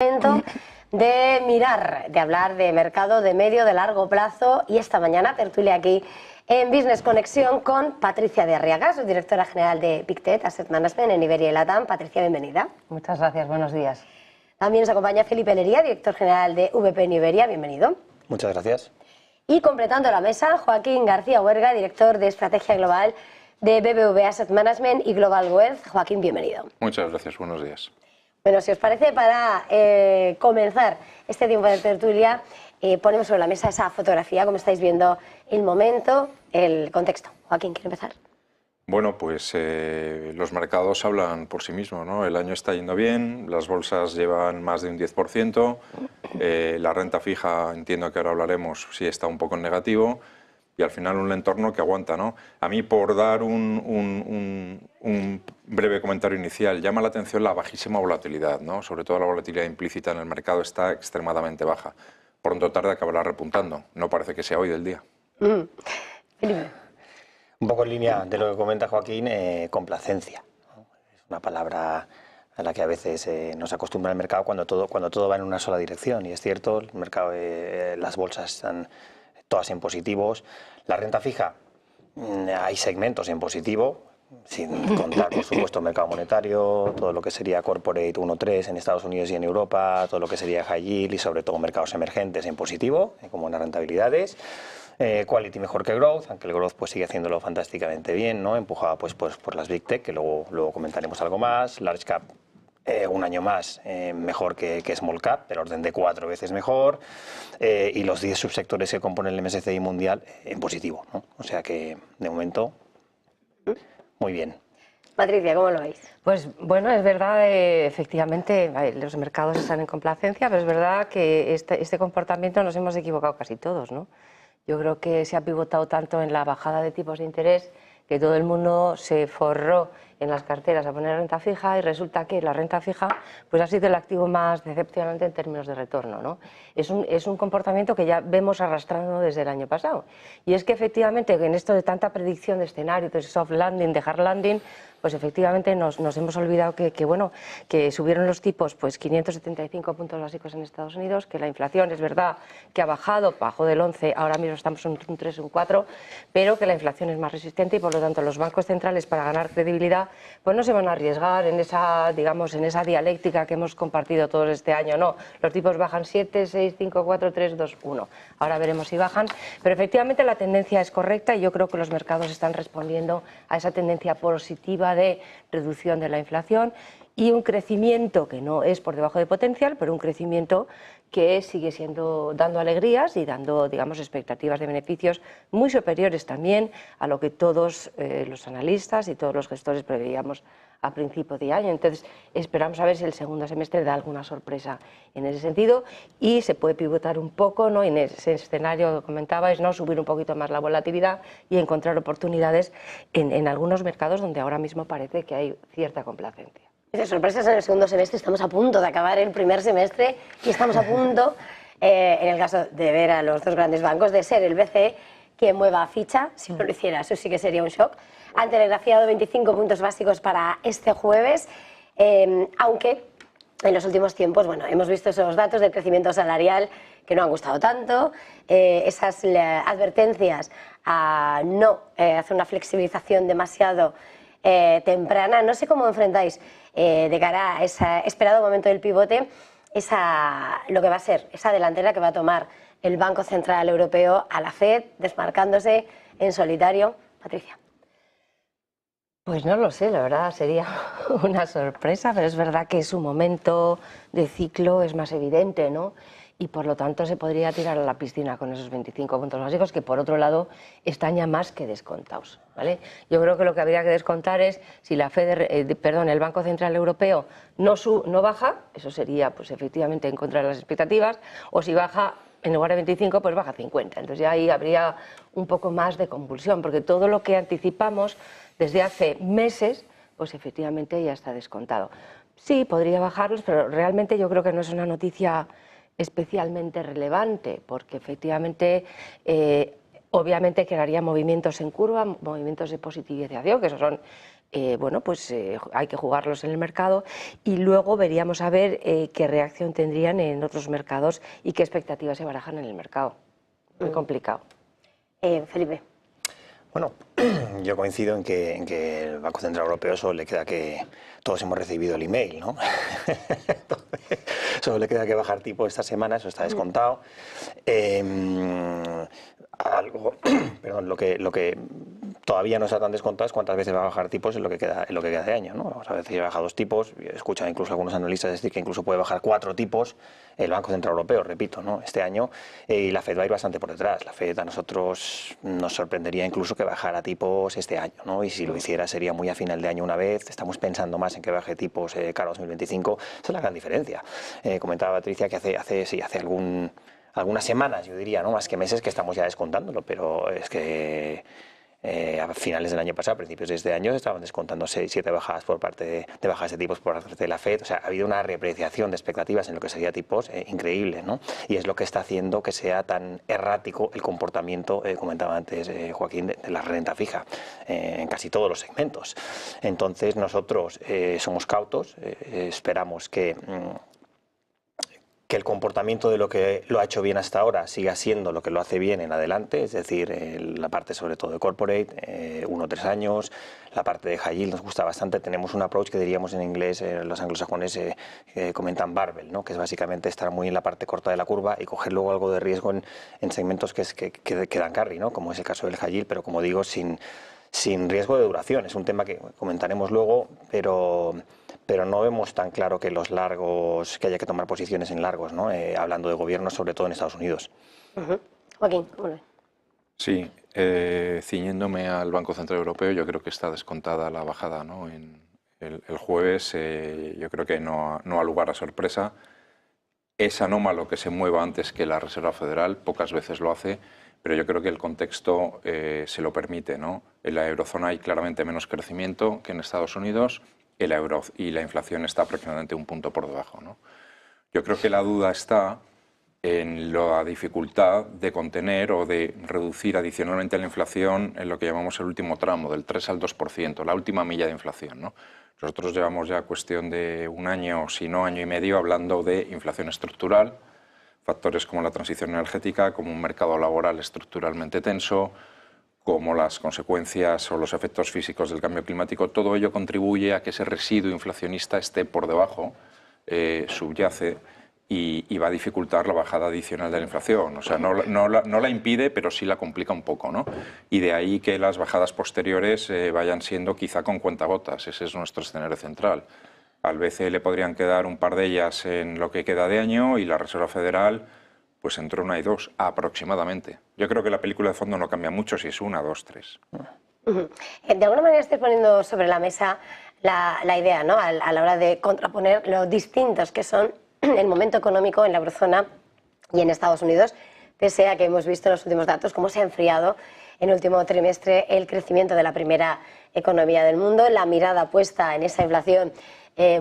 Momento de mirar, de hablar de mercado de medio, de largo plazo, y esta mañana tertulia aquí en Business Conexión con Patricia de Arriaga, su directora general de Pictet Asset Management en Iberia y Latam. Patricia, bienvenida. Muchas gracias, buenos días. También nos acompaña Felipe Lería, director general de VP en Iberia, bienvenido. Muchas gracias. Y completando la mesa, Joaquín García Huerga, director de Estrategia Global de BBVA Asset Management y Global Wealth. Joaquín, bienvenido. Muchas gracias, buenos días. Bueno, si os parece, para comenzar este tiempo de tertulia, ponemos sobre la mesa esa fotografía, como estáis viendo el momento, el contexto. Joaquín, ¿quiere empezar? Bueno, pues los mercados hablan por sí mismos, ¿no? El año está yendo bien, las bolsas llevan más de un 10%, la renta fija, entiendo que ahora hablaremos, sí está un poco en negativo, y al final un entorno que aguanta, ¿no? A mí, por dar un breve comentario inicial, llama la atención la bajísima volatilidad, ¿no? Sobre todo la volatilidad implícita en el mercado está extremadamente baja. Pronto o tarde acabará repuntando, no parece que sea hoy del día. Felipe. Un poco en línea de lo que comenta Joaquín, complacencia, ¿no? Es una palabra a la que a veces nos acostumbra el mercado cuando todo va en una sola dirección, y es cierto, el mercado, las bolsas están todas en positivos. La renta fija, hay segmentos en positivo, sin contar, por supuesto, el mercado monetario, todo lo que sería corporate 1.3 en Estados Unidos y en Europa, todo lo que sería high yield y sobre todo mercados emergentes en positivo, con buenas rentabilidades. Quality mejor que growth, aunque el growth pues sigue haciéndolo fantásticamente bien, ¿no? Empujado pues por las big tech, que luego comentaremos algo más. Large cap, un año más mejor que small cap, del orden de 4 veces mejor, y los 10 subsectores que componen el MSCI mundial en positivo, ¿no? O sea que de momento muy bien. Patricia, ¿cómo lo veis? Pues bueno, es verdad, efectivamente, los mercados están en complacencia, pero es verdad que este comportamiento nos hemos equivocado casi todos, ¿no? Yo creo que se ha pivotado tanto en la bajada de tipos de interés que todo el mundo se forró en las carteras a poner renta fija, y resulta que la renta fija pues ha sido el activo más decepcionante en términos de retorno, ¿no? Es un comportamiento que ya vemos arrastrando desde el año pasado. Y es que efectivamente en esto de tanta predicción de escenario, de soft landing, de hard landing, pues efectivamente nos hemos olvidado que subieron los tipos pues 575 puntos básicos en Estados Unidos, que la inflación es verdad que ha bajó del 11, ahora mismo estamos en un 3, un 4, pero que la inflación es más resistente y por lo tanto los bancos centrales, para ganar credibilidad, pues no se van a arriesgar en esa, digamos, en esa dialéctica que hemos compartido todos este año, no. Los tipos bajan 7, 6, 5, 4, 3, 2, 1. Ahora veremos si bajan, pero efectivamente la tendencia es correcta y yo creo que los mercados están respondiendo a esa tendencia positiva de reducción de la inflación y un crecimiento que no es por debajo de potencial, pero un crecimiento que sigue dando alegrías y dando, digamos, expectativas de beneficios muy superiores también a lo que todos los analistas y todos los gestores preveíamos a principio de año. Entonces esperamos a ver si el segundo semestre da alguna sorpresa en ese sentido y se puede pivotar un poco, ¿no? En ese escenario que comentabais, ¿no? Subir un poquito más la volatilidad y encontrar oportunidades en algunos mercados donde ahora mismo parece que hay cierta complacencia. Dice, sorpresas en el segundo semestre, estamos a punto de acabar el primer semestre y estamos a punto, en el caso de ver a los dos grandes bancos, de ser el BCE quien mueva ficha. Si no lo hiciera, eso sí que sería un shock. Han telegrafiado 25 puntos básicos para este jueves, aunque en los últimos tiempos, bueno, hemos visto esos datos del crecimiento salarial que no han gustado tanto, esas advertencias a no hacer una flexibilización demasiado temprana. No sé cómo enfrentáis de cara a ese esperado momento del pivote lo que va a ser esa delantera que va a tomar el Banco Central Europeo a la FED, desmarcándose en solitario. Patricia. Pues no lo sé, la verdad sería una sorpresa, pero es verdad que su momento de ciclo es más evidente, ¿no? Y por lo tanto se podría tirar a la piscina con esos 25 puntos básicos que por otro lado están ya más que descontados, ¿vale? Yo creo que lo que habría que descontar es si el Banco Central Europeo no baja, eso sería pues efectivamente en contra de las expectativas, o si baja en lugar de 25 pues baja 50, entonces ya ahí habría un poco más de convulsión, porque todo lo que anticipamos desde hace meses pues efectivamente ya está descontado. Sí, podría bajarlos, pero realmente yo creo que no es una noticia especialmente relevante, porque efectivamente obviamente crearía movimientos en curva, movimientos de positivización, que esos son bueno, pues hay que jugarlos en el mercado y luego veríamos a ver qué reacción tendrían en otros mercados y qué expectativas se barajan en el mercado. Muy complicado. Felipe. Bueno, yo coincido en que el Banco Central Europeo solo le queda que todos hemos recibido el email, ¿no? Solo le queda que bajar tipo esta semana, eso está descontado. Algo, perdón, lo que todavía no está tan descontado es cuántas veces va a bajar tipos en lo que queda de año, ¿no? Vamos a ver si baja 2 tipos. He escuchado incluso algunos analistas decir que incluso puede bajar 4 tipos el Banco Central Europeo, repito, ¿no? Este año, y la Fed va a ir bastante por detrás. La Fed a nosotros nos sorprendería incluso que bajara tipos este año, ¿no? Y si lo hiciera sería muy a final de año una vez. Estamos pensando más en que baje tipos cara a 2025. Esa es la gran diferencia. Comentaba Patricia que hace algunas semanas, yo diría, ¿no? Más que meses, que estamos ya descontándolo, pero es que a finales del año pasado, a principios de este año, estaban descontando 7 bajadas por parte de bajas de tipos por parte de la Fed. O sea, ha habido una reapreciación de expectativas en lo que sería tipos increíble, ¿no? Y es lo que está haciendo que sea tan errático el comportamiento, comentaba antes Joaquín, de la renta fija en casi todos los segmentos. Entonces nosotros somos cautos, esperamos que el comportamiento de lo que lo ha hecho bien hasta ahora siga siendo lo que lo hace bien en adelante, es decir, la parte sobre todo de corporate, 1 o 3 años, la parte de high yield nos gusta bastante, tenemos un approach que diríamos en inglés, los anglosajones comentan barbell, ¿no? Que es básicamente estar muy en la parte corta de la curva y coger luego algo de riesgo en segmentos que dan carry, ¿no? Como es el caso del high yield, pero como digo, sin riesgo de duración. Es un tema que comentaremos luego, pero no vemos tan claro que los largos, que haya que tomar posiciones en largos, ¿no? Hablando de gobiernos, sobre todo en Estados Unidos. Joaquín, ¿cómo lo ves? Sí, ciñéndome al Banco Central Europeo, yo creo que está descontada la bajada, ¿no? El jueves, yo creo que no ha lugar a sorpresa. Es anómalo que se mueva antes que la Reserva Federal, pocas veces lo hace, pero yo creo que el contexto se lo permite, ¿no? En la eurozona hay claramente menos crecimiento que en Estados Unidos y la inflación está aproximadamente 1 punto por debajo, ¿no? Yo creo que la duda está en la dificultad de contener o de reducir adicionalmente la inflación en lo que llamamos el último tramo, del 3 al 2%, la última milla de inflación, ¿no? Nosotros llevamos ya cuestión de 1 año, si no año y medio, hablando de inflación estructural, factores como la transición energética, como un mercado laboral estructuralmente tenso, como las consecuencias o los efectos físicos del cambio climático. Todo ello contribuye a que ese residuo inflacionista esté por debajo, subyace, y va a dificultar la bajada adicional de la inflación. O sea, no la impide, pero sí la complica un poco, ¿no? Y de ahí que las bajadas posteriores vayan siendo quizá con cuentagotas. Ese es nuestro escenario central. Al BCE le podrían quedar un par de ellas en lo que queda de año y la Reserva Federal, pues entre 1 y 2 aproximadamente. Yo creo que la película de fondo no cambia mucho si es 1, 2, 3. De alguna manera estés poniendo sobre la mesa la idea, ¿no? A la hora de contraponer lo distintos que son el momento económico en la eurozona y en Estados Unidos, pese a que hemos visto en los últimos datos cómo se ha enfriado en el último trimestre el crecimiento de la primera economía del mundo, la mirada puesta en esa inflación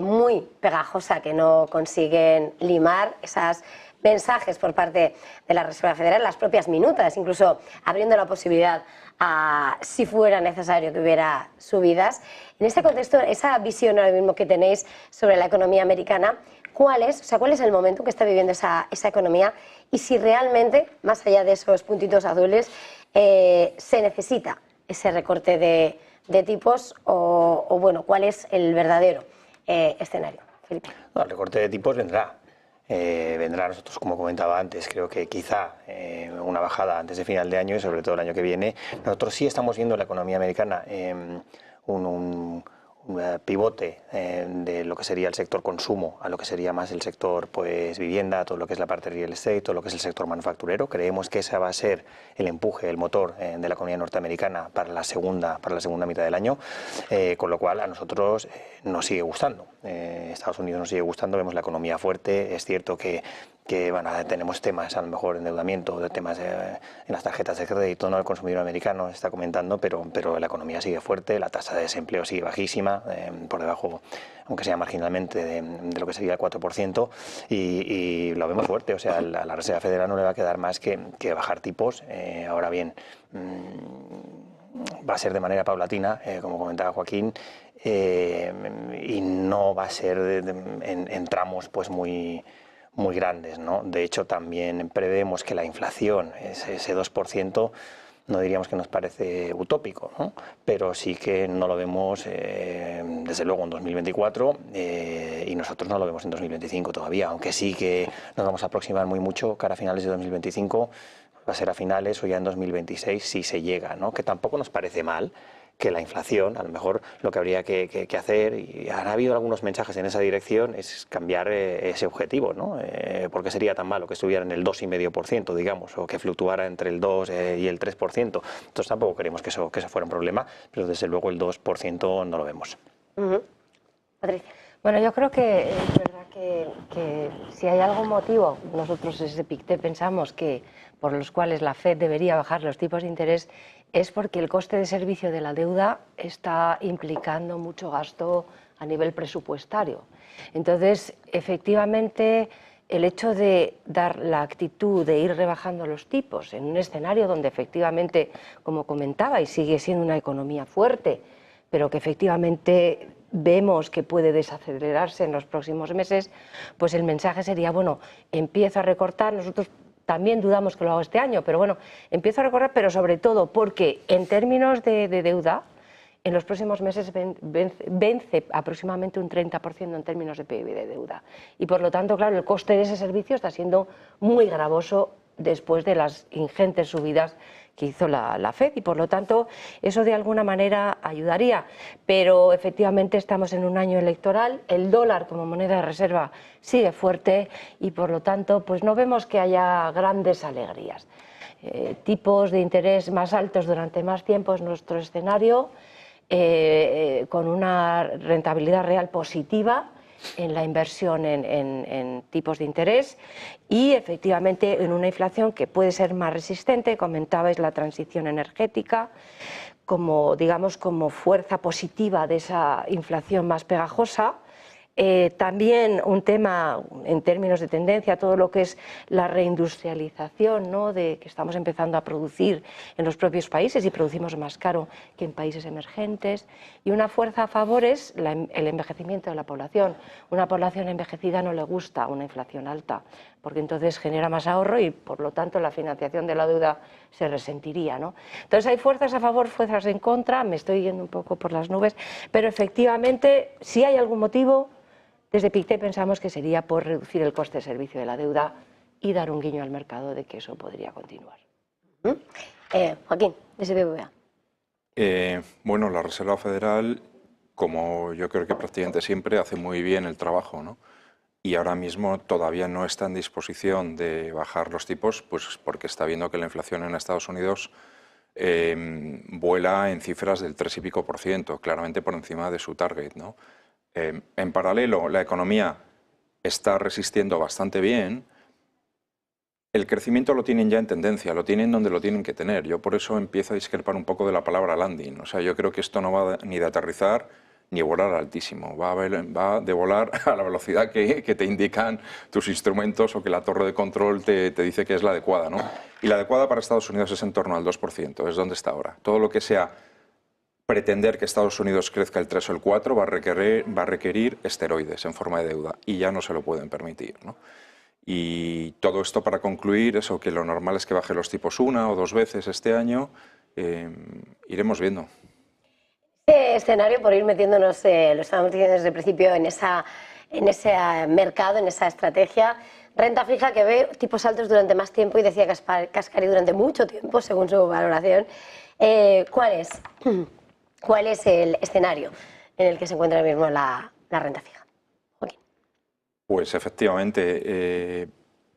muy pegajosa que no consiguen limar, esos mensajes por parte de la Reserva Federal, las propias minutas, incluso abriendo la posibilidad a, si fuera necesario, que hubiera subidas. En este contexto, esa visión ahora mismo que tenéis sobre la economía americana, ¿cuál es el momento que está viviendo esa economía? Y si realmente, más allá de esos puntitos azules, se necesita ese recorte de tipos o bueno, ¿cuál es el verdadero escenario? Felipe. No, el recorte de tipos vendrá. Vendrá. Nosotros, como comentaba antes, creo que quizá una bajada antes de final de año y sobre todo el año que viene. Nosotros sí estamos viendo en la economía americana un pivote de lo que sería el sector consumo a lo que sería más el sector pues vivienda, todo lo que es la parte real estate, todo lo que es el sector manufacturero. Creemos que ese va a ser el empuje, el motor de la economía norteamericana para la segunda mitad del año, con lo cual a nosotros nos sigue gustando. Estados Unidos nos sigue gustando, vemos la economía fuerte. Es cierto que tenemos temas a lo mejor de endeudamiento, de temas en las tarjetas de crédito, ¿no? El consumidor americano está comentando, pero la economía sigue fuerte, la tasa de desempleo sigue bajísima, por debajo, aunque sea marginalmente, de lo que sería el 4%, y lo vemos fuerte. O sea, a la Reserva Federal no le va a quedar más que bajar tipos. Ahora bien, va a ser de manera paulatina, como comentaba Joaquín, y no va a ser en tramos pues muy grandes, ¿no? De hecho, también prevemos que la inflación, ese 2%, no diríamos que nos parece utópico, ¿no? Pero sí que no lo vemos desde luego en 2024 y nosotros no lo vemos en 2025 todavía, aunque sí que nos vamos a aproximar muy mucho cara a finales de 2025, va a ser a finales o ya en 2026 si se llega, ¿no? Que tampoco nos parece mal que la inflación, a lo mejor lo que habría que hacer, y han habido algunos mensajes en esa dirección, es cambiar ese objetivo, ¿no? Porque sería tan malo que estuviera en el 2,5%, digamos, o que fluctuara entre el 2 y el 3%. Entonces tampoco queremos que eso fuera un problema, pero desde luego el 2% no lo vemos. Patricia. Bueno, yo creo que es verdad que si hay algún motivo, nosotros desde PICTE pensamos que por los cuales la FED debería bajar los tipos de interés, es porque el coste de servicio de la deuda está implicando mucho gasto a nivel presupuestario. Entonces, efectivamente, el hecho de dar la actitud de ir rebajando los tipos en un escenario donde efectivamente, como comentaba, y sigue siendo una economía fuerte, pero que efectivamente vemos que puede desacelerarse en los próximos meses, pues el mensaje sería, bueno, empiezo a recortar. Nosotros también dudamos que lo hago este año, pero bueno, empiezo a recortar, pero sobre todo porque en términos de deuda, en los próximos meses vence aproximadamente un 30% en términos de PIB de deuda. Y por lo tanto, claro, el coste de ese servicio está siendo muy gravoso después de las ingentes subidas que hizo la FED, y por lo tanto eso de alguna manera ayudaría. Pero efectivamente estamos en un año electoral, el dólar como moneda de reserva sigue fuerte y por lo tanto pues no vemos que haya grandes alegrías. Tipos de interés más altos durante más tiempo es nuestro escenario, con una rentabilidad real positiva en la inversión en tipos de interés y efectivamente en una inflación que puede ser más resistente. Comentabais la transición energética como, digamos, como fuerza positiva de esa inflación más pegajosa. También un tema en términos de tendencia, todo lo que es la reindustrialización, ¿no? De que estamos empezando a producir en los propios países y producimos más caro que en países emergentes. Y una fuerza a favor es el envejecimiento de la población. Una población envejecida no le gusta una inflación alta, porque entonces genera más ahorro y por lo tanto la financiación de la deuda se resentiría, ¿no? Entonces hay fuerzas a favor, fuerzas en contra, me estoy yendo un poco por las nubes, pero efectivamente si hay algún motivo, desde PICTE pensamos que sería por reducir el coste de servicio de la deuda y dar un guiño al mercado de que eso podría continuar. Joaquín, desde BBVA. Bueno, la Reserva Federal, como yo creo que prácticamente siempre, hace muy bien el trabajo, ¿no? Y ahora mismo todavía no está en disposición de bajar los tipos, pues porque está viendo que la inflación en Estados Unidos vuela en cifras del 3 y pico %, claramente por encima de su target, ¿no? En paralelo, la economía está resistiendo bastante bien. El crecimiento lo tienen ya en tendencia, lo tienen donde lo tienen que tener. Yo por eso empiezo a discrepar un poco de la palabra landing. O sea, yo creo que esto no va ni de aterrizar ni volar altísimo. Va de volar a la velocidad que te indican tus instrumentos o que la torre de control te dice que es la adecuada, ¿no? Y la adecuada para Estados Unidos es en torno al 2%, es donde está ahora. Todo lo que sea pretender que Estados Unidos crezca el 3 o el 4 va a requerir esteroides en forma de deuda y ya no se lo pueden permitir, ¿no? Y todo esto para concluir, eso, que lo normal es que baje los tipos 1 o 2 veces este año, iremos viendo. Este escenario, por ir metiéndonos, lo estábamos diciendo desde el principio, en ese mercado, en esa estrategia, renta fija que ve tipos altos durante más tiempo y decía Kaspari durante mucho tiempo, según su valoración. ¿Cuál es el escenario en el que se encuentra ahora mismo la renta fija? Joaquín. Pues efectivamente,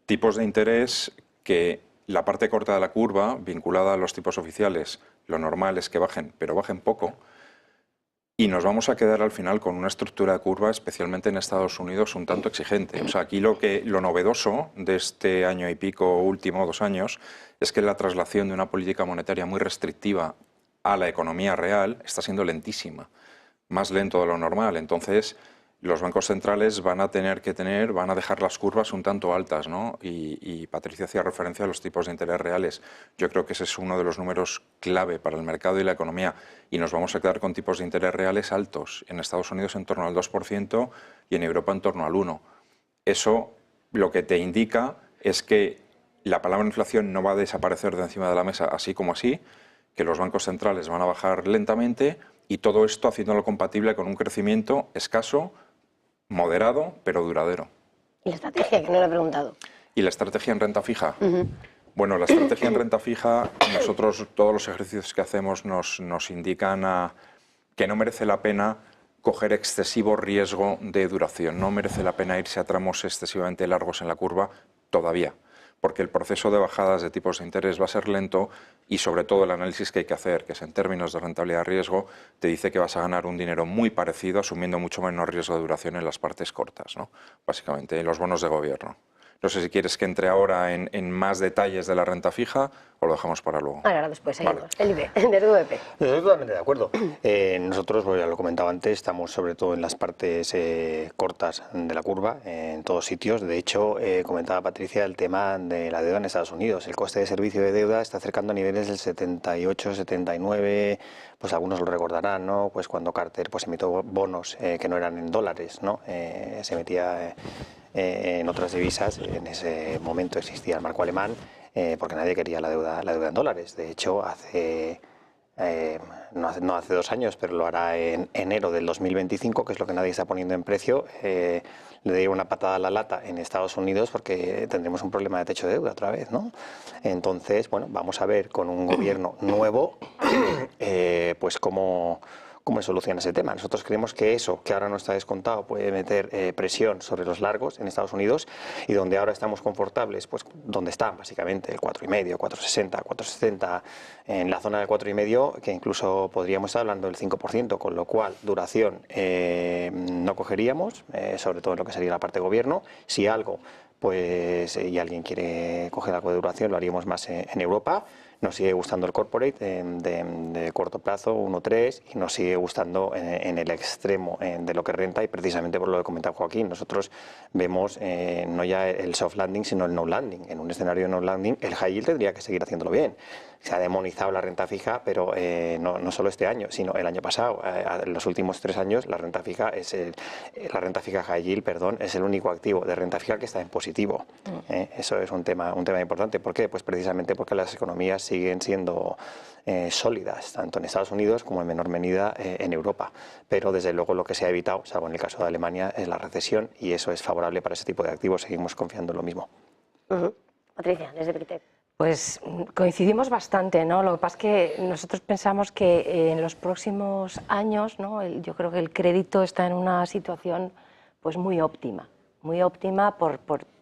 tipos de interés que la parte corta de la curva, vinculada a los tipos oficiales, lo normal es que bajen, pero bajen poco, y nos vamos a quedar al final con una estructura de curva, especialmente en Estados Unidos, un tanto exigente. O sea, aquí lo novedoso de este año y pico último, 2 años, es que la traslación de una política monetaria muy restrictiva a la economía real está siendo lentísima, más lento de lo normal. Entonces, los bancos centrales van a dejar las curvas un tanto altas, ¿no? Y Patricia hacía referencia a los tipos de interés reales. Yo creo que ese es uno de los números clave para el mercado y la economía, y nos vamos a quedar con tipos de interés reales altos, en Estados Unidos en torno al 2% y en Europa en torno al 1%. Eso lo que te indica es que la palabra inflación no va a desaparecer de encima de la mesa así como así, que los bancos centrales van a bajar lentamente, y todo esto haciéndolo compatible con un crecimiento escaso, moderado, pero duradero. ¿Y la estrategia, que no le he preguntado? ¿Y la estrategia en renta fija? Bueno, la estrategia en renta fija, nosotros todos los ejercicios que hacemos nos indican que no merece la pena coger excesivo riesgo de duración, no merece la pena irse a tramos excesivamente largos en la curva todavía, porque el proceso de bajadas de tipos de interés va a ser lento, y sobre todo el análisis que hay que hacer, que es en términos de rentabilidad-riesgo, te dice que vas a ganar un dinero muy parecido asumiendo mucho menos riesgo de duración en las partes cortas, ¿no? Básicamente en los bonos de gobierno. No sé si quieres que entre ahora en más detalles de la renta fija o lo dejamos para luego. Ahora después seguimos. Vale. Felipe, desde VP. Estoy totalmente de acuerdo. Nosotros, pues ya lo comentaba antes, estamos sobre todo en las partes cortas de la curva, en todos sitios. De hecho, comentaba Patricia el tema de la deuda en Estados Unidos. El coste de servicio de deuda está acercando a niveles del 78, 79, pues algunos lo recordarán, ¿no? Pues cuando Carter pues emitió bonos que no eran en dólares, ¿no? Se emitía en otras divisas. En ese momento existía el marco alemán, porque nadie quería la deuda en dólares. De hecho, no hace 2 años, pero lo hará en enero del 2025, que es lo que nadie está poniendo en precio, le daría una patada a la lata en Estados Unidos, porque tendremos un problema de techo de deuda otra vez, ¿no? Entonces, bueno, vamos a ver con un gobierno nuevo pues cómo soluciona ese tema. Nosotros creemos que eso, que ahora no está descontado, puede meter presión sobre los largos en Estados Unidos, y donde ahora estamos confortables, pues donde están básicamente el 4,5, 4,60, 4,70, en la zona del 4,5, que incluso podríamos estar hablando del 5%, con lo cual duración no cogeríamos, sobre todo en lo que sería la parte de gobierno. Si algo, pues y alguien quiere coger algo de duración, lo haríamos más en Europa. Nos sigue gustando el corporate de corto plazo, 1,3, y nos sigue gustando en el extremo de lo que renta, y precisamente por lo que comentaba Joaquín, nosotros vemos no ya el soft landing, sino el no landing. En un escenario de no landing, el high yield tendría que seguir haciéndolo bien. Se ha demonizado la renta fija, pero no solo este año, sino el año pasado. En los últimos 3 años, la renta fija high yield, perdón, es el único activo de renta fija que está en positivo. Eso es un tema importante. ¿Por qué? Pues precisamente porque las economías siguen siendo sólidas, tanto en Estados Unidos como en menor medida en Europa. Pero desde luego lo que se ha evitado, salvo en el caso de Alemania, es la recesión, y eso es favorable para ese tipo de activos. Seguimos confiando en lo mismo. Patricia, desde Pritec. Pues coincidimos bastante, ¿no? Lo que pasa es que nosotros pensamos que en los próximos años, ¿no? Yo creo que el crédito está en una situación pues muy óptima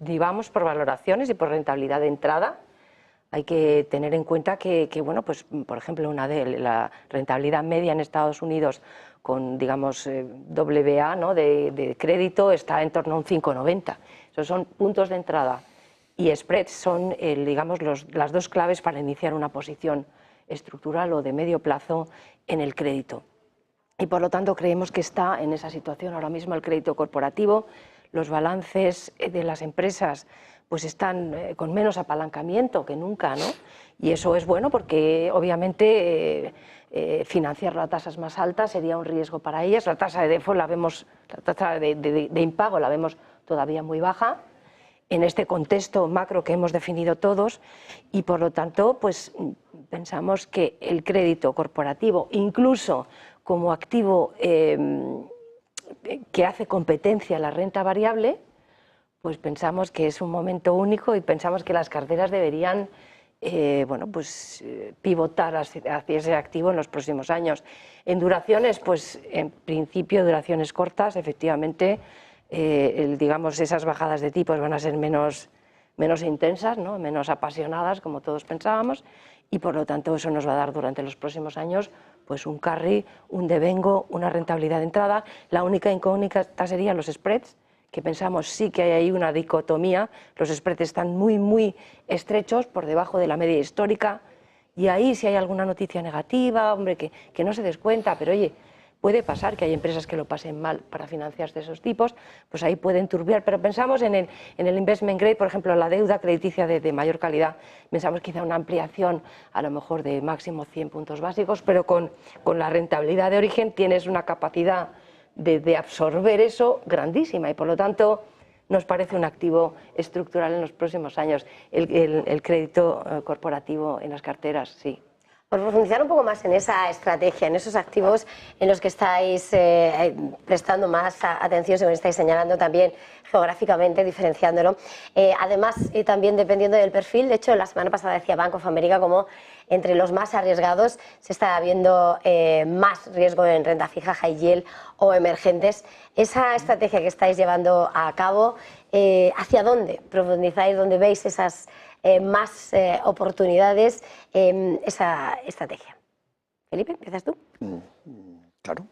digamos, por valoraciones y por rentabilidad de entrada. Hay que tener en cuenta que bueno, pues por ejemplo, la rentabilidad media en Estados Unidos con, digamos, AA, ¿no? de crédito está en torno a un 5,90. Esos son puntos de entrada. Y spreads son, digamos, las 2 claves para iniciar una posición estructural o de medio plazo en el crédito. Y por lo tanto creemos que está en esa situación ahora mismo el crédito corporativo. Los balances de las empresas pues están con menos apalancamiento que nunca, ¿no? Y eso es bueno porque obviamente financiarlo a tasas más altas sería un riesgo para ellas. La tasa de default la tasa de impago la vemos todavía muy baja en este contexto macro que hemos definido todos, y por lo tanto pues pensamos que el crédito corporativo, incluso como activo que hace competencia a la renta variable, pues pensamos que es un momento único, y pensamos que las carteras deberían bueno, pues, pivotar hacia ese activo en los próximos años. En duraciones, pues en principio duraciones cortas, efectivamente, digamos, esas bajadas de tipos van a ser menos intensas, ¿no? Menos apasionadas, como todos pensábamos, y por lo tanto eso nos va a dar durante los próximos años pues un carry, un devengo, una rentabilidad de entrada. La única incógnita serían los spreads, que pensamos sí que hay ahí una dicotomía. Los spreads están muy estrechos, por debajo de la media histórica, y ahí si hay alguna noticia negativa, hombre, que no se descuenta, pero oye, puede pasar que hay empresas que lo pasen mal para financiarse de esos tipos, pues ahí pueden turbiar, pero pensamos en el investment grade, por ejemplo, la deuda crediticia de mayor calidad, pensamos quizá una ampliación a lo mejor de máximo 100 puntos básicos, pero con la rentabilidad de origen tienes una capacidad de absorber eso grandísima y por lo tanto nos parece un activo estructural en los próximos años, el crédito corporativo en las carteras, sí. Por profundizar un poco más en esa estrategia, en esos activos en los que estáis prestando más atención, según estáis señalando también geográficamente, diferenciándolo. Además, también dependiendo del perfil, de hecho, la semana pasada decía Bank of America como entre los más arriesgados se está viendo más riesgo en renta fija, high yield o emergentes. Esa estrategia que estáis llevando a cabo, ¿hacia dónde profundizáis? ¿Dónde veis esas más oportunidades, esa estrategia? Felipe, ¿empiezas tú? Claro.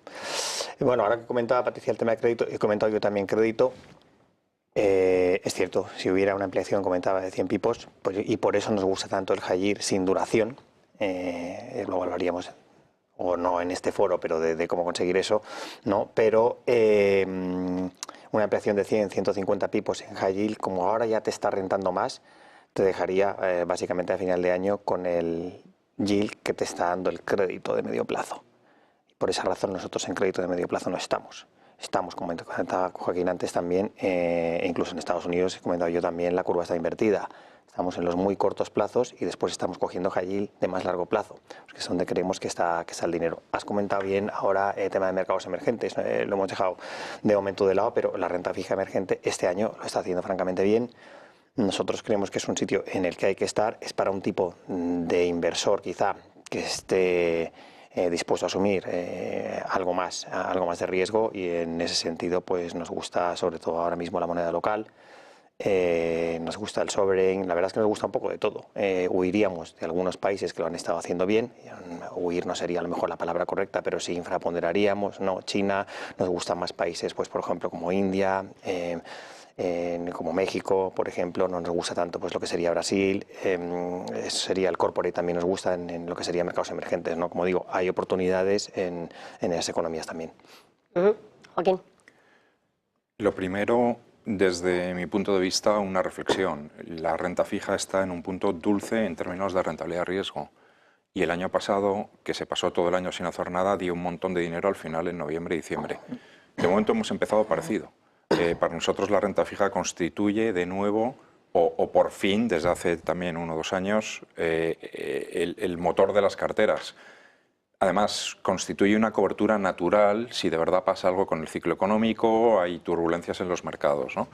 Bueno, ahora que comentaba Patricia el tema de crédito, he comentado yo también crédito. Es cierto, si hubiera una ampliación, comentaba, de 100 pipos, pues, y por eso nos gusta tanto el high yield sin duración, luego hablaríamos, o no en este foro, pero de cómo conseguir eso, ¿no? Pero una ampliación de 100, 150 pipos en high yield, como ahora ya te está rentando más, te dejaría básicamente a final de año con el yield que te está dando el crédito de medio plazo. Por esa razón nosotros en crédito de medio plazo no estamos. Estamos, como comentaba Joaquín antes también, incluso en Estados Unidos, he comentado yo también, la curva está invertida. Estamos en los muy cortos plazos y después estamos cogiendo high yield de más largo plazo, que es donde creemos que está el dinero. Has comentado bien ahora el tema de mercados emergentes, lo hemos dejado de momento de lado, pero la renta fija emergente este año lo está haciendo francamente bien. Nosotros creemos que es un sitio en el que hay que estar, es para un tipo de inversor quizá que esté dispuesto a asumir algo más de riesgo y en ese sentido pues nos gusta sobre todo ahora mismo la moneda local, nos gusta el sovereign, la verdad es que nos gusta un poco de todo. Huiríamos de algunos países que lo han estado haciendo bien, huir no sería a lo mejor la palabra correcta, pero sí infraponderaríamos, no, China, nos gustan más países pues por ejemplo como India, como México, por ejemplo, no nos gusta tanto pues lo que sería Brasil, sería el corporate, también nos gusta en lo que sería mercados emergentes, ¿no? Como digo, hay oportunidades en esas economías también. Joaquín. Lo primero, desde mi punto de vista, una reflexión. La renta fija está en un punto dulce en términos de rentabilidad-riesgo. Y el año pasado, que se pasó todo el año sin hacer nada, dio un montón de dinero al final en noviembre y diciembre. De momento hemos empezado parecido. Para nosotros la renta fija constituye de nuevo, o por fin, desde hace también 1 o 2 años, el motor de las carteras. Además, constituye una cobertura natural si de verdad pasa algo con el ciclo económico, hay turbulencias en los mercados, ¿no?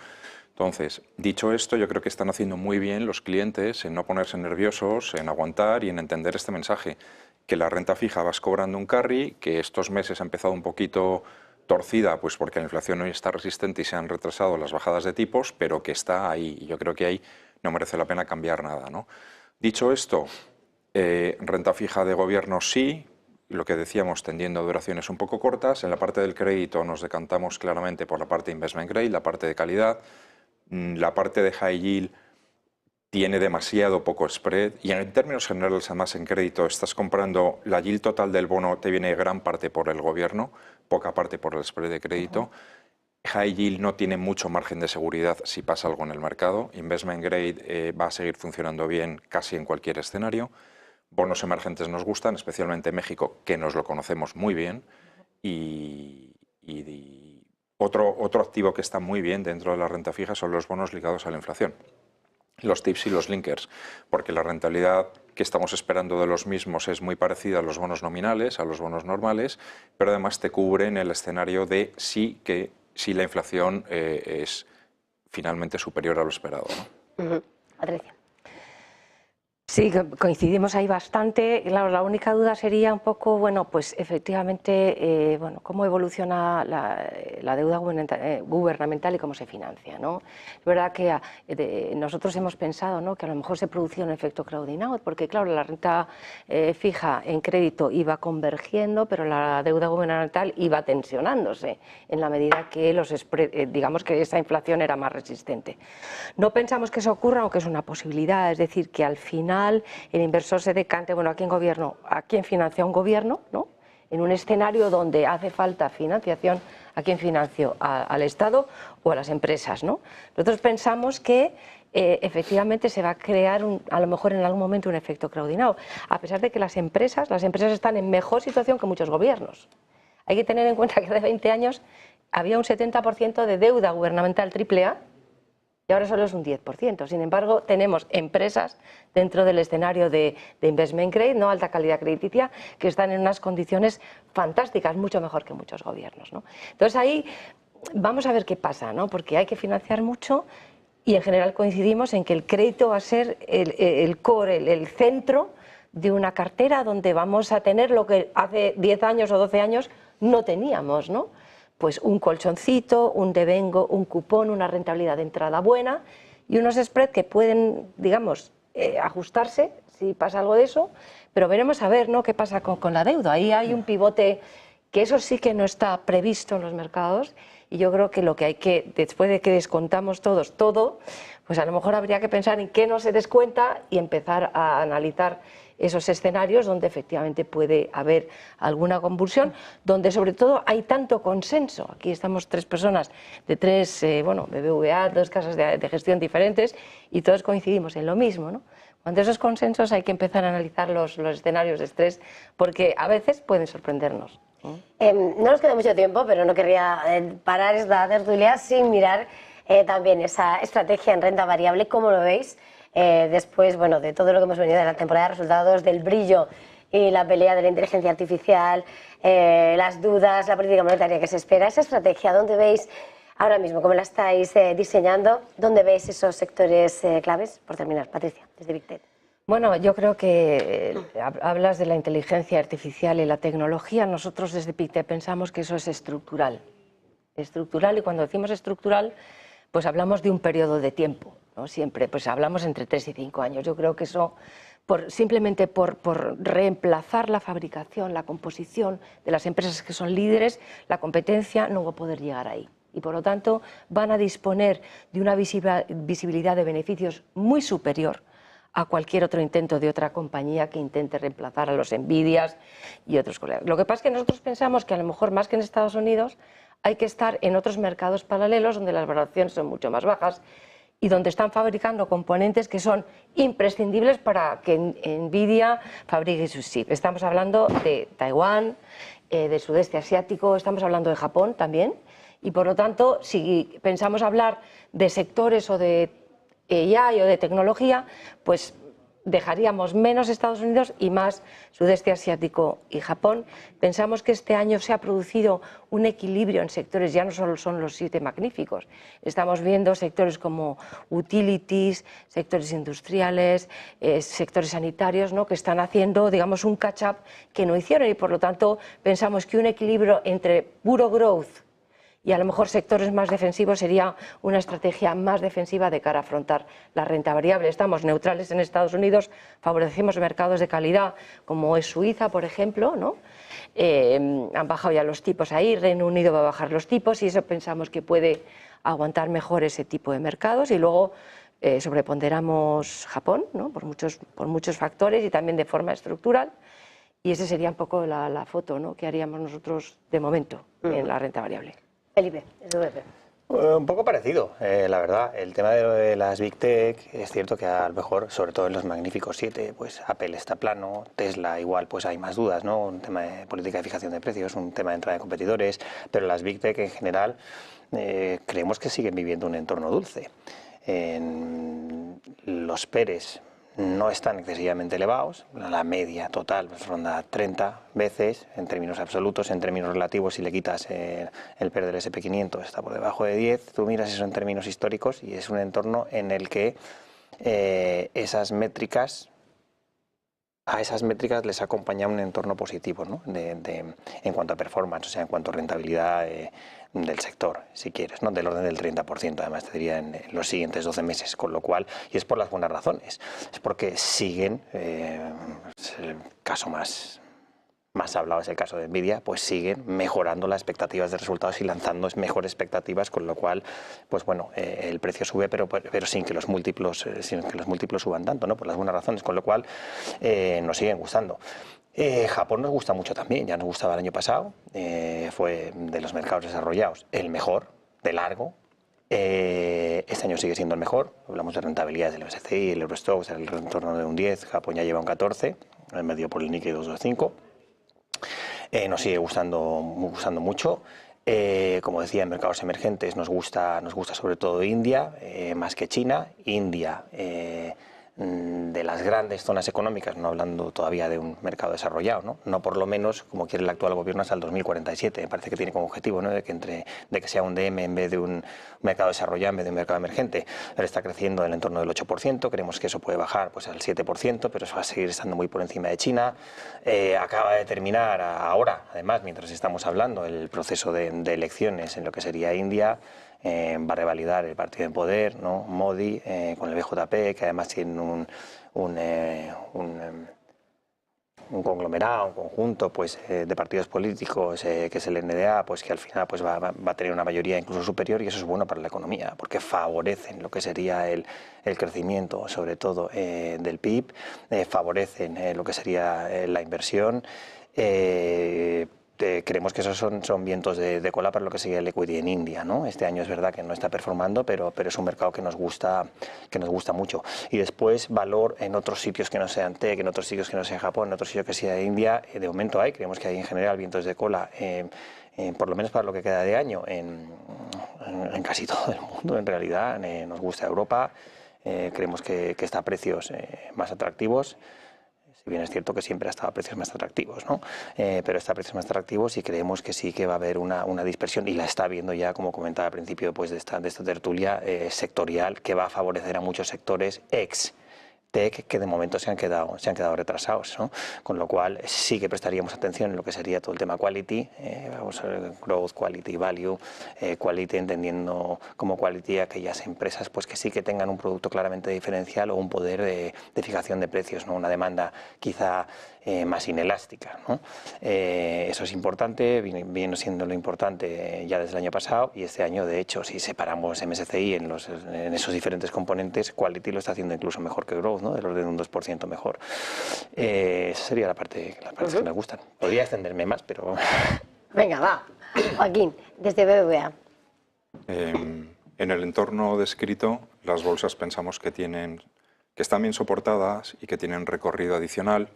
Entonces, dicho esto, yo creo que están haciendo muy bien los clientes en no ponerse nerviosos, en aguantar y en entender este mensaje, que la renta fija vas cobrando un carry, que estos meses ha empezado un poquito torcida, pues porque la inflación hoy está resistente y se han retrasado las bajadas de tipos, pero que está ahí y yo creo que ahí no merece la pena cambiar nada, ¿no? Dicho esto, renta fija de gobierno sí, lo que decíamos tendiendo a duraciones un poco cortas. En la parte del crédito nos decantamos claramente por la parte de investment grade, la parte de calidad. La parte de high yield tiene demasiado poco spread y en términos generales además en crédito estás comprando la yield total del bono, te viene gran parte por el gobierno, poca parte por el spread de crédito. High yield no tiene mucho margen de seguridad si pasa algo en el mercado. Investment grade va a seguir funcionando bien casi en cualquier escenario. Bonos emergentes nos gustan, especialmente México, que nos lo conocemos muy bien. Y otro activo que está muy bien dentro de la renta fija son los bonos ligados a la inflación. Los TIPS y los linkers, porque la rentabilidad que estamos esperando de los mismos es muy parecida a los bonos nominales, a los bonos normales, pero además te cubren el escenario de si la inflación es finalmente superior a lo esperado, ¿no? Patricia. Sí, coincidimos ahí bastante. Claro, la única duda sería un poco, bueno, pues efectivamente, bueno, cómo evoluciona la deuda gubernamental y cómo se financia, ¿no? Es verdad que nosotros hemos pensado, ¿no?, que a lo mejor se producía un efecto crowding out, porque claro, la renta fija en crédito iba convergiendo, pero la deuda gubernamental iba tensionándose en la medida que digamos que esa inflación era más resistente. No pensamos que eso ocurra, aunque es una posibilidad, es decir, que al final el inversor se decante, bueno, ¿a quién financia un gobierno, ¿no?, en un escenario donde hace falta financiación, ¿a quién financió? ¿Al Estado o a las empresas, ¿no? Nosotros pensamos que efectivamente se va a crear a lo mejor en algún momento un efecto Claudinao, a pesar de que las empresas están en mejor situación que muchos gobiernos. Hay que tener en cuenta que hace 20 años había un 70% de deuda gubernamental AAA y ahora solo es un 10%. Sin embargo, tenemos empresas dentro del escenario de investment grade, ¿no?, alta calidad crediticia, que están en unas condiciones fantásticas, mucho mejor que muchos gobiernos, ¿no? Entonces ahí vamos a ver qué pasa, ¿no?, porque hay que financiar mucho y en general coincidimos en que el crédito va a ser el core, el centro de una cartera donde vamos a tener lo que hace 10 años o 12 años no teníamos, ¿no? Pues un colchoncito, un devengo, un cupón, una rentabilidad de entrada buena y unos spreads que pueden, digamos, ajustarse si pasa algo de eso, pero veremos a ver, ¿no?, qué pasa con la deuda. Ahí hay un pivote que eso sí que no está previsto en los mercados y yo creo que lo que hay que, después de que descontamos todos todo, pues a lo mejor habría que pensar en qué no se descuenta y empezar a analizar esos escenarios donde efectivamente puede haber alguna convulsión, donde sobre todo hay tanto consenso. Aquí estamos 3 personas de 3, BBVA, 2 casas de gestión diferentes y todos coincidimos en lo mismo, ¿no? Cuando esos consensos hay que empezar a analizar los escenarios de estrés porque a veces pueden sorprendernos. No nos queda mucho tiempo, pero no querría parar esta tertulia sin mirar también esa estrategia en renta variable. ¿Cómo lo veis? Después, bueno, de todo lo que hemos venido de la temporada de resultados, del brillo y la pelea de la inteligencia artificial, las dudas, la política monetaria que se espera, esa estrategia, ¿dónde veis ahora mismo? ¿Cómo la estáis diseñando? ¿Dónde veis esos sectores claves? Por terminar, Patricia, desde Big Tech. Bueno, yo creo que hablas de la inteligencia artificial y la tecnología. Nosotros desde PICTE pensamos que eso es estructural. Estructural, y cuando decimos estructural, pues hablamos de un periodo de tiempo, ¿no? Siempre, pues hablamos entre 3 y 5 años. Yo creo que eso, simplemente por reemplazar la fabricación, la composición de las empresas que son líderes, la competencia no va a poder llegar ahí. Y por lo tanto van a disponer de una visibilidad de beneficios muy superior a cualquier otro intento de otra compañía que intente reemplazar a los Nvidias y otros colegas. Lo que pasa es que nosotros pensamos que a lo mejor más que en Estados Unidos hay que estar en otros mercados paralelos donde las valoraciones son mucho más bajas y donde están fabricando componentes que son imprescindibles para que Nvidia fabrique sus chips. Estamos hablando de Taiwán, del sudeste asiático, estamos hablando de Japón también y por lo tanto si pensamos hablar de sectores o de AI o de tecnología, pues dejaríamos menos Estados Unidos y más sudeste asiático y Japón. Pensamos que este año se ha producido un equilibrio en sectores, ya no solo son los 7 magníficos, estamos viendo sectores como utilities, sectores industriales, sectores sanitarios, ¿no?, que están haciendo, digamos, un catch-up que no hicieron y por lo tanto pensamos que un equilibrio entre puro growth y a lo mejor sectores más defensivos sería una estrategia más defensiva de cara a afrontar la renta variable. Estamos neutrales en Estados Unidos, favorecemos mercados de calidad como es Suiza, por ejemplo, ¿no? Han bajado ya los tipos ahí, Reino Unido va a bajar los tipos y eso pensamos que puede aguantar mejor ese tipo de mercados y luego sobreponderamos Japón, ¿no?, por muchos factores y también de forma estructural y esa sería un poco la foto, ¿no?, que haríamos nosotros de momento en la renta variable. Felipe, desde VP. Un poco parecido, la verdad. El tema de las Big Tech es cierto que a lo mejor, sobre todo en los magníficos 7, pues Apple está plano, Tesla igual pues hay más dudas, ¿no? Un tema de política de fijación de precios, un tema de entrada de competidores, pero las Big Tech en general creemos que siguen viviendo un entorno dulce. Los PERES no están excesivamente elevados, la media total pues ronda 30 veces en términos absolutos, en términos relativos si le quitas el PER del SP500 está por debajo de 10, tú miras eso en términos históricos y es un entorno en el que a esas métricas les acompaña un entorno positivo, ¿no?, en cuanto a performance, o sea, en cuanto a rentabilidad del sector, si quieres, ¿no?, del orden del 30%, además te diría en los siguientes 12 meses, con lo cual, y es por las buenas razones, es porque siguen, el caso más hablado es el caso de Nvidia, pues siguen mejorando las expectativas de resultados y lanzando mejores expectativas, con lo cual, pues bueno, el precio sube, pero sin que los múltiplos suban tanto, ¿no?, por las buenas razones, con lo cual nos siguen gustando. Japón nos gusta mucho también, ya nos gustaba el año pasado, fue de los mercados desarrollados el mejor, de largo. Este año sigue siendo el mejor, hablamos de rentabilidades del MSCI, el Eurostoxx, el retorno de un 10, Japón ya lleva un 14, medio por el Nikkei 225. Nos sigue gustando mucho. Como decía, en mercados emergentes nos gusta sobre todo India, más que China. India, de las grandes zonas económicas, no hablando todavía de un mercado desarrollado, no por lo menos como quiere el actual gobierno hasta el 2047. Me parece que tiene como objetivo, ¿no?, de que sea un DM en vez de un mercado desarrollado, en vez de un mercado emergente. Ahora está creciendo en el entorno del 8%, creemos que eso puede bajar pues al 7%, pero eso va a seguir estando muy por encima de China. Acaba de terminar ahora, además, mientras estamos hablando, el proceso de elecciones en lo que sería India. Va a revalidar el partido en poder, ¿no?, Modi, con el BJP, que además tiene un conglomerado, un conjunto pues, de partidos políticos, que es el NDA, pues que al final pues, va a tener una mayoría incluso superior, y eso es bueno para la economía, porque favorecen lo que sería el crecimiento, sobre todo del PIB, favorecen lo que sería la inversión. Creemos que esos son vientos de cola para lo que sería el equity en India, ¿no? Este año es verdad que no está performando, pero es un mercado que nos gusta mucho. Y después valor en otros sitios que no sean tech, en otros sitios que no sean Japón, en otros sitios que sea India, de momento creemos que hay en general vientos de cola, por lo menos para lo que queda de año, en casi todo el mundo en realidad. Nos gusta Europa, creemos que está a precios más atractivos. Si bien es cierto que siempre ha estado a precios más atractivos, ¿no? Pero está a precios más atractivos, y creemos que sí que va a haber una dispersión, y la está viendo ya, como comentaba al principio pues, de esta tertulia, sectorial, que va a favorecer a muchos sectores ex-tech que de momento se han quedado retrasados, ¿no? Con lo cual sí que prestaríamos atención en lo que sería todo el tema quality, vamos a ver, growth, quality, value, quality entendiendo como quality aquellas empresas pues que sí que tengan un producto claramente diferencial o un poder de fijación de precios, ¿no?, una demanda quizá más inelástica, ¿no? Eso es importante, viene siendo lo importante ya desde el año pasado, y este año de hecho si separamos MSCI en esos diferentes componentes, quality lo está haciendo incluso mejor que growth, ¿no?, del orden de un 2% mejor. Esa sería las partes que nos gustan. Podría extenderme más, pero... Venga, va. Joaquín, desde BBVA. En el entorno descrito, las bolsas pensamos que están bien soportadas y que tienen recorrido adicional,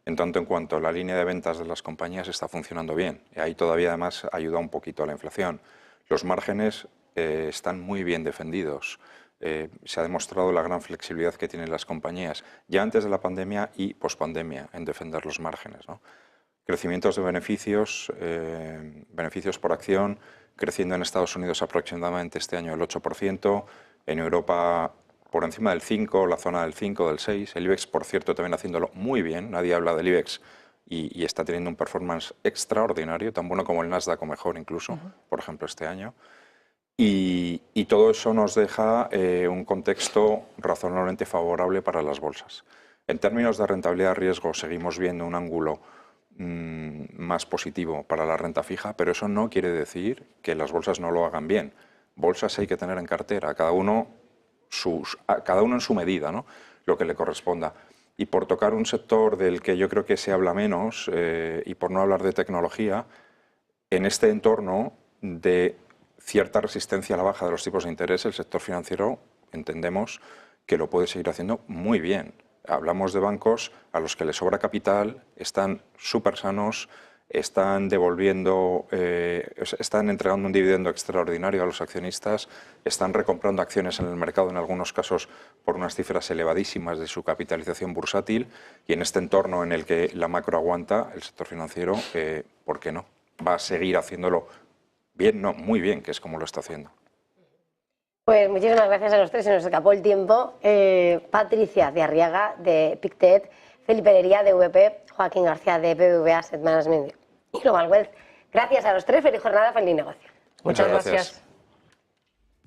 en tanto en cuanto la línea de ventas de las compañías está funcionando bien. Y ahí todavía además ayuda un poquito a la inflación. Los márgenes están muy bien defendidos. Se ha demostrado la gran flexibilidad que tienen las compañías, ya antes de la pandemia y pospandemia, en defender los márgenes, ¿no? Crecimientos de beneficios por acción, creciendo en Estados Unidos aproximadamente este año el 8%, en Europa por encima del 5%, la zona del 5%, del 6%, el IBEX, por cierto, también haciéndolo muy bien, nadie habla del IBEX y está teniendo un performance extraordinario, tan bueno como el Nasdaq o mejor incluso, por ejemplo, este año. Y todo eso nos deja un contexto razonablemente favorable para las bolsas. En términos de rentabilidad-riesgo seguimos viendo un ángulo más positivo para la renta fija, pero eso no quiere decir que las bolsas no lo hagan bien. Bolsas hay que tener en cartera, cada uno en su medida, ¿no?, lo que le corresponda. Y por tocar un sector del que yo creo que se habla menos, y por no hablar de tecnología, en este entorno de cierta resistencia a la baja de los tipos de interés, el sector financiero entendemos que lo puede seguir haciendo muy bien. Hablamos de bancos a los que les sobra capital, están súper sanos, están devolviendo, están entregando un dividendo extraordinario a los accionistas, están recomprando acciones en el mercado, en algunos casos por unas cifras elevadísimas de su capitalización bursátil, y en este entorno en el que la macro aguanta, el sector financiero, ¿por qué no? Va a seguir haciéndolo bien, no, muy bien, que es como lo está haciendo. Pues muchísimas gracias a los tres, se nos escapó el tiempo. Patricia de Arriaga, de Pictet, Felipe Lería, de VP, Joaquín García, de BBVA Asset Management y Global Wealth. Gracias a los tres, feliz jornada, feliz negocio. Muchas gracias.